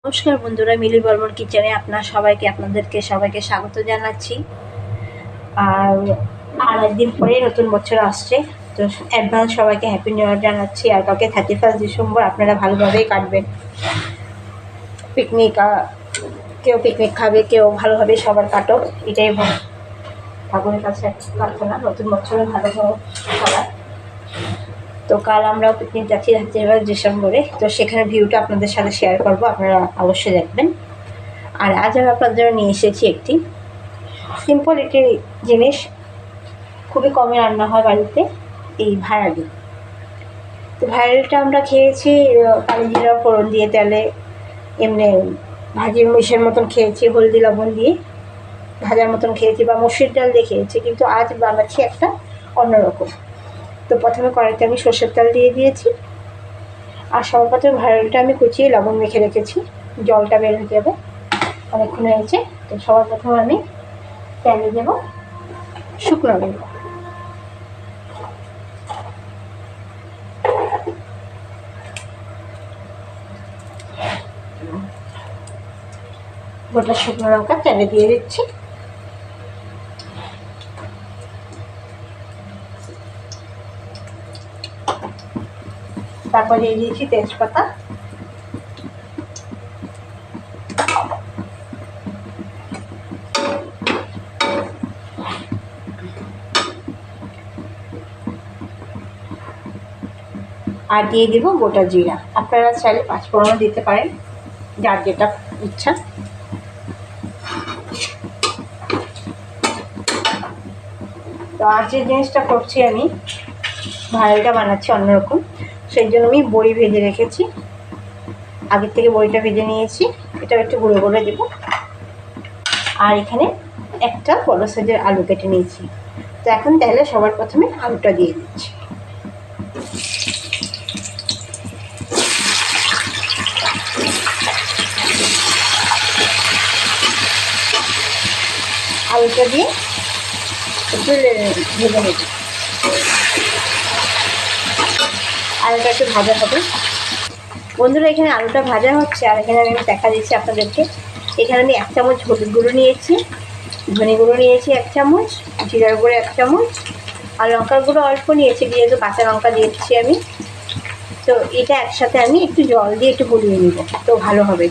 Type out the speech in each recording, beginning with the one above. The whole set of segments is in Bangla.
নমস্কার বন্ধুরা, মিলি বর্মন কিচেনে আপনাদেরকে সবাইকে স্বাগত জানাচ্ছি। আর একদিন পরে নতুন বছর আসছে, তো অ্যাডভান্স সবাইকে হ্যাপি নিউ ইয়ার জানাচ্ছি। আর কালকে 31 ডিসেম্বর, আপনারা ভালোভাবেই কাটবেন। পিকনিক, কেউ পিকনিক খাবে, কেউ ভালোভাবে সবার কাটো, এটাই ঠাকুরের কাছে প্রার্থনা, নতুন বছরে ভালো সবার। তো কাল আমরাও পিকনিক যাচ্ছি 31 ডিসেম্বরে, তো সেখানে ভিউটা আপনাদের সাথে শেয়ার করব, আপনারা অবশ্যই দেখবেন। আর আজ আমি আপনাদের জন্য নিয়ে এসেছি একটি সিম্পল একটি জিনিস, খুবই কমে রান্না হয় বাড়িতে, এই ভায়ালি। তো ভায়ালিটা আমরা খেয়েছি কালি জিরা ফোড়ন দিয়ে, তেলে এমনি ভাজির মিশের মতন খেয়েছি, হলদি লবণ দিয়ে ভাজার মতন খেয়েছি, বা মসুর ডাল দিয়ে খেয়েছি। কিন্তু আজ বানাচ্ছি একটা অন্যরকম। তো প্রথমে কড়াইতে আমি সর্ষের তেল দিয়ে দিয়েছি, আর সর্বপ্রথম ভায়ালিটা আমি কুচিয়ে লবণ মেখে রেখেছি, জলটা বের হয়ে যাবে, অনেকক্ষণ হয়েছে। তো সবার প্রথমে আমি তেলে দেবো শুকনো লঙ্কা, গোটা শুকনো লঙ্কা তেলে দিয়ে দিচ্ছি। তারপর দিয়ে দিয়েছি তেজপাতা, আর দিয়ে দিব গোটা জিরা। আপনারা চাইলে পাঁচফোড়নও দিতে পারেন, যার যেটা ইচ্ছা। তো আর যে জিনিসটা করছি, আমি ভায়ালিটা বানাচ্ছি অন্যরকম, সেই জন্য আমি বড়ি ভেজে রেখেছি, আগের থেকে বড়িটা ভেজে নিয়েছি, এটা একটু গুঁড়ো করে দেবো। আর এখানে একটা বড় সাইজের আলু কেটে নিয়েছি। তো এখন তাহলে সবার প্রথমে আলুটা দিয়ে দিচ্ছি। আলুটা দিয়ে একটু ভেজে নেব, আলুটা একটু ভাজা হবে। বন্ধুরা, এখানে আলুটা ভাজা হচ্ছে, আর এখানে আমি দেখা দিচ্ছি আপনাদেরকে। এখানে আমি 1 চামচ হলুদ গুঁড়ো নিয়েছি, ধনে গুঁড়ো নিয়েছি 1 চামচ, জিরার গুঁড়ো 1 চামচ, আর লঙ্কার গুঁড়ো অল্প নিয়েছি, যেহেতু কাঁচা লঙ্কা দিয়েছি আমি। তো এটা একসাথে আমি একটু জল দিয়ে একটু গুলিয়ে নিব, তো ভালো হবে,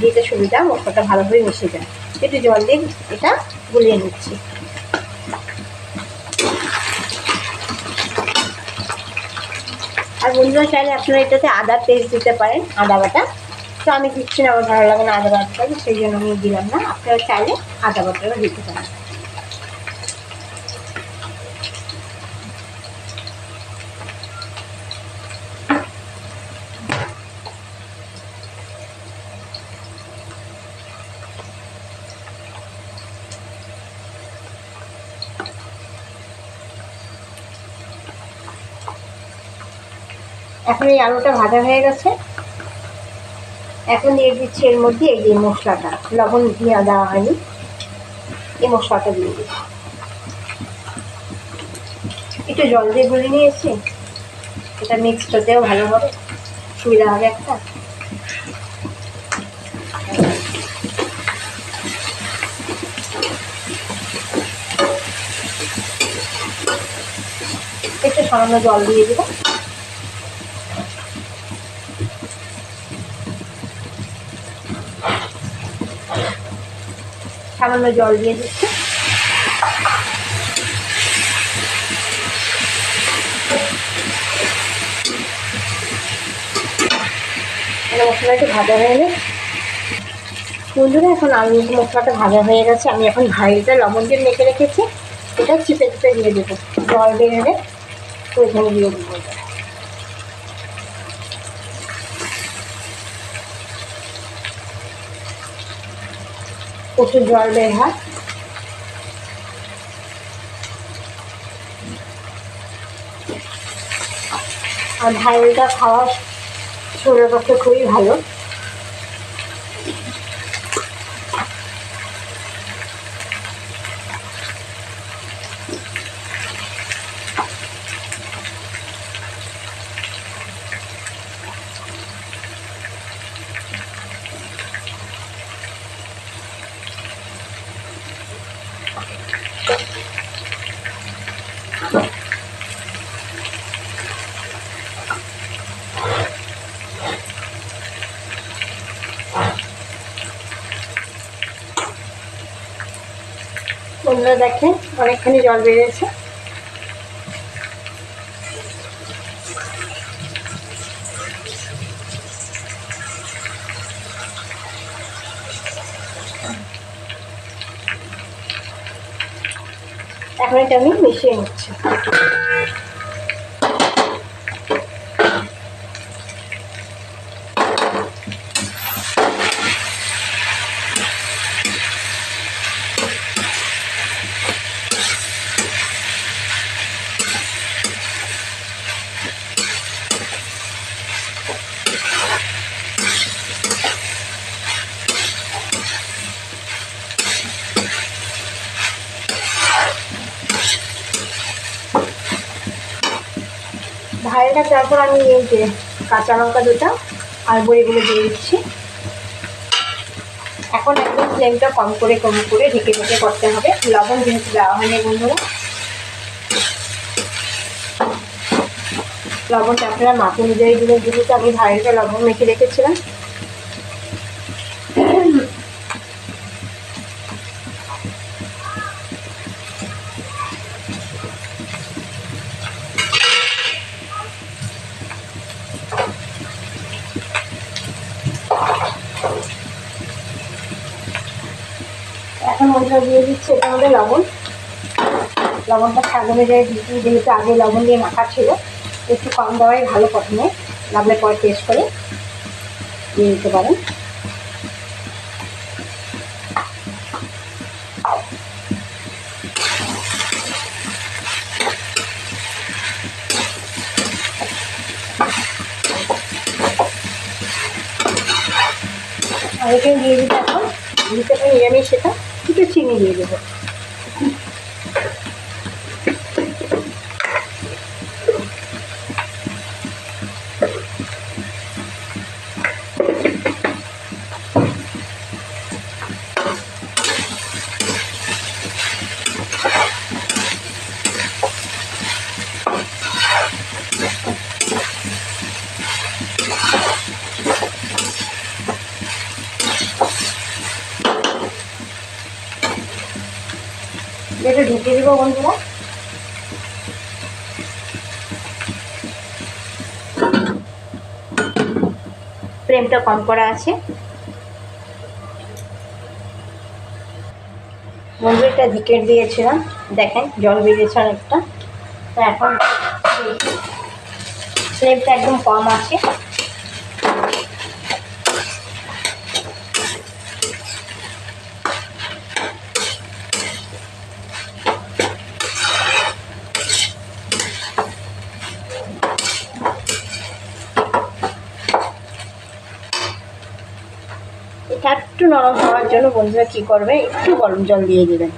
দিতে সুবিধা, মশলাটা ভালোভাবে মিশে যায়। একটু জল দিয়ে এটা গুলিয়ে নিচ্ছি। আর বন্ধুরা, চাইলে আপনারা এটাতে আদা পেস্ট দিতে পারেন, আদা বাটা। তো আমি দিচ্ছি না, আমার ভালো লাগে না আদা বাটাটা, সেই জন্য আমি দিলাম না। আপনারা চাইলে আদা বাটাটা দিতে পারেন। এখন এই আলুটা ভাজা হয়ে গেছে, এখন দিয়ে দিচ্ছি এর মধ্যে এই যে মশলাটা, লবণ দিয়ে দেওয়া হয়নি, এই মশলাটা দিয়ে দিচ্ছি। একটু জল দিয়ে গুলে নিয়েছি, এটা মিক্সড হতেও ভালো হবে, সুবিধা হবে একটা। একটু সামান্য জল দিয়ে দেবো, সামান্য জল দিয়ে দিচ্ছি। মশলা একটু ভাজা হয়ে গেলে বন্ধুরা, এখন আলু মশলাটা ভাজা হয়ে গেছে, আমি এখন ভাইটা লবণ দিয়ে মেখে রেখেছি, এটা চিপে চিপে দিয়ে দেবো, জল বেরোলে তো এখানে দিয়ে দেবো। প্রচুর জল বের হয়, আর ভাইলটা খাওয়া শরীরের পক্ষে খুবই ভালো। বন্ধুরা দেখেন অনেকখানি জল বেরিয়েছে। এখন এটা আমি মিশিয়ে নিচ্ছি। ভাইটা তারপর আমি এই যে কাঁচা লঙ্কা দুটো আর বড়িগুলো দিয়ে দিচ্ছি। এখন একদম ফ্লেমটা কম করে ঢেকে করতে হবে। লবণ যেহেতু দেওয়া হয়নি বন্ধুরা, লবণটা আপনারা মাপ অনুযায়ী দিলে, যেহেতু আমি ভাইটা লবণ মেখে রেখেছিলাম। এখন বন্ধুরা দিয়ে দিচ্ছি এটার মধ্যে লবণটা স্বাদ অনুযায়ী দিচ্ছি, যেহেতু আগে লবণ দিয়ে মাখা ছিল, একটু কম দেওয়াই ভালো। প্রথমে লাগলে পরে টেস্ট করে দিয়ে দিতে পারেন। আর এখানে দিয়ে দিতে এখন দিতে নিরামিষ, সেটা একটু চিনি দিয়ে দেবো। এটা ঢেকে দেবো বন্ধুরা। ফ্লেমটা কম করা আছে বন্ধুরা, এটা ঢেকে দিয়েছিলাম, দেখেন জল বেরিয়েছে অনেকটা। তো এখন ফ্লেমটা একদম কম আছে। এটা একটু নরম হওয়ার জন্য বন্ধুরা কী করবে, একটু গরম জল দিয়ে দেবেন।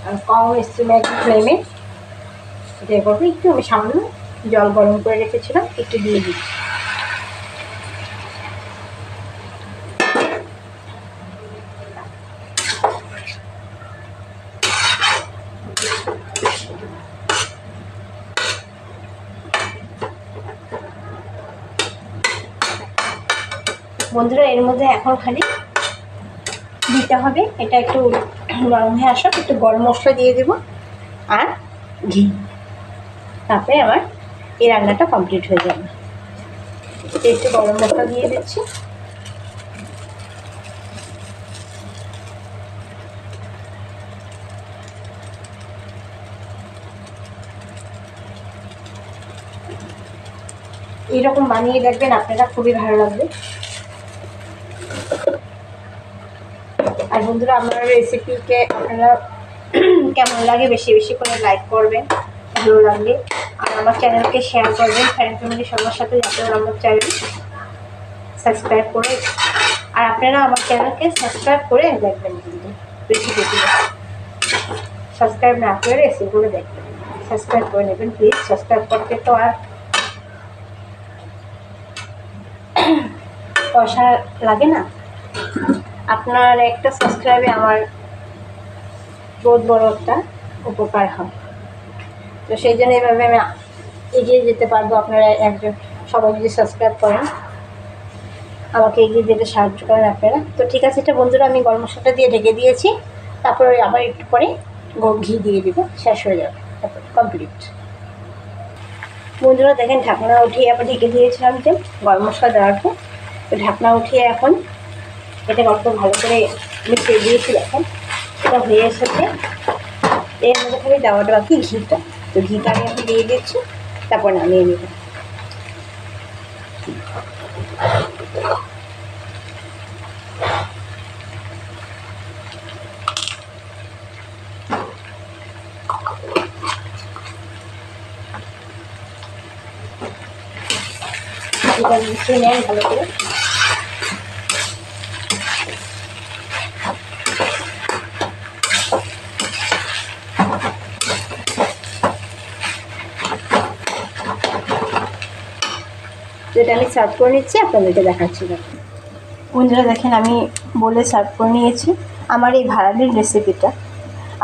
আর কম স্টিমে ফ্লেমে এটা করবে। একটু আমি সামান্য জল গরম করে রেখেছিলাম, একটু দিয়ে দিচ্ছি। বন্ধুরা এর মধ্যে এখন খালি দিতে হবে, এটা একটু নরম হয়ে আসা, একটু গরম মশলা দিয়ে দেব আর ঘি। তারপরে আমার এই রান্নাটা কমপ্লিট হয়ে যাবে। একটু গরম মশলা দিয়ে দিচ্ছি। এইরকম বানিয়ে দেখবেন, আপনারা খুবই ভালো লাগবে। আর বন্ধুরা আমার রেসিপিকে আপনারা কেমন লাগে বেশি বেশি করে লাইক করবেন ভালো লাগলে, আর আমার চ্যানেলকে শেয়ার করবেন ফ্রেন্ড ফ্যামিলি সবার সাথে, যাতে আমার চ্যানেল সাবস্ক্রাইব করে। আর আপনারা আমার চ্যানেলকে সাবস্ক্রাইব করে দেখবেন, কিন্তু রেসিপিগুলো সাবস্ক্রাইব না করে রেসিপিগুলো দেখবেন, সাবস্ক্রাইব করে নেবেন প্লিজ। সাবস্ক্রাইব করতে তো আর পয়সা লাগে না, আপনার একটা সাবস্ক্রাইবে আমার বহুত বড় একটা উপকার হয়। তো সেই জন্য এইভাবে আমি এগিয়ে যেতে পারবো। আপনারা একজন সবাই যদি সাবস্ক্রাইব করেন, আমাকে এগিয়ে যেতে সাহায্য করেন আপনারা। তো ঠিক আছে, এটা বন্ধুরা আমি গরম মশলাটা দিয়ে ঢেকে দিয়েছি। তারপরে আবার একটু পরে ঘি দিয়ে দেবো, শেষ হয়ে যাবে, তারপর কমপ্লিট। বন্ধুরা দেখেন ঢাকনা উঠিয়ে আবার ঢেকে দিয়েছিলাম যে গরম মশলা দেওয়ার পর, তো ঢাকনা উঠিয়ে এখন এটা অল্প ভালো করে মিশিয়ে দিয়েছি। দেখেন এটা হয়ে এসেছে, এর মধ্যে খালি দেওয়াটা বাকি ঘিটা, তো ঘিটা আমি এখন দিয়ে দিচ্ছি, তারপর নামিয়ে নেব। এটা মিশিয়ে নেন ভালো করে। যেটা আমি সার্ভ করে নিচ্ছি, আপনাদেরকে দেখাচ্ছি। বন্ধুরা দেখেন আমি বলে সার্ভ করে নিয়েছি আমার এই ভাড়ালির রেসিপিটা।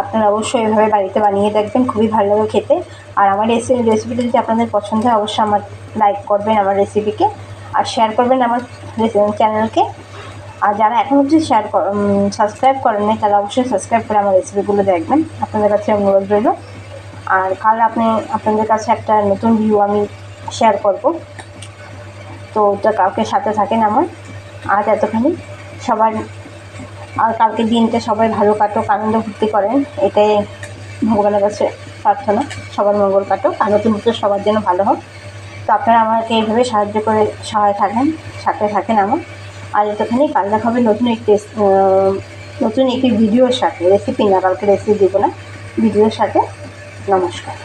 আপনারা অবশ্যই এভাবে বাড়িতে বানিয়ে দেখবেন, খুবই ভালো লাগে খেতে। আর আমার রেসিপিটা যদি আপনাদের পছন্দ হয় অবশ্যই আমার লাইক করবেন আমার রেসিপিকে, আর শেয়ার করবেন আমার চ্যানেলকে। আর যারা এখন অবধি সাবস্ক্রাইব করেন না তারা অবশ্যই সাবস্ক্রাইব করে আমার রেসিপিগুলো দেখবেন, আপনাদের কাছে অনুরোধ রইল। আর কাল আপনাদের কাছে একটা নতুন ভিডিও আমি শেয়ার করব, তো ওটা কালকে সাথে থাকেন আমার। আজ এতখানি, সবার আর কালকের দিনটা সবাই ভালো কাটুক, আনন্দ ফুর্তি করেন, এটাই ভগবানের কাছে প্রার্থনা। সবার মঙ্গল কাটুক, আর নতুন সবার জন্য ভালো হোক। তো আপনারা আমাকে এইভাবে সহায় থাকেন, সাথে থাকেন আমার। আর এতখানি, কাল দেখা হবে নতুন একটি ভিডিওর সাথে, রেসিপি না, কালকে রেসিপি দেবো না, ভিডিওর সাথে। নমস্কার।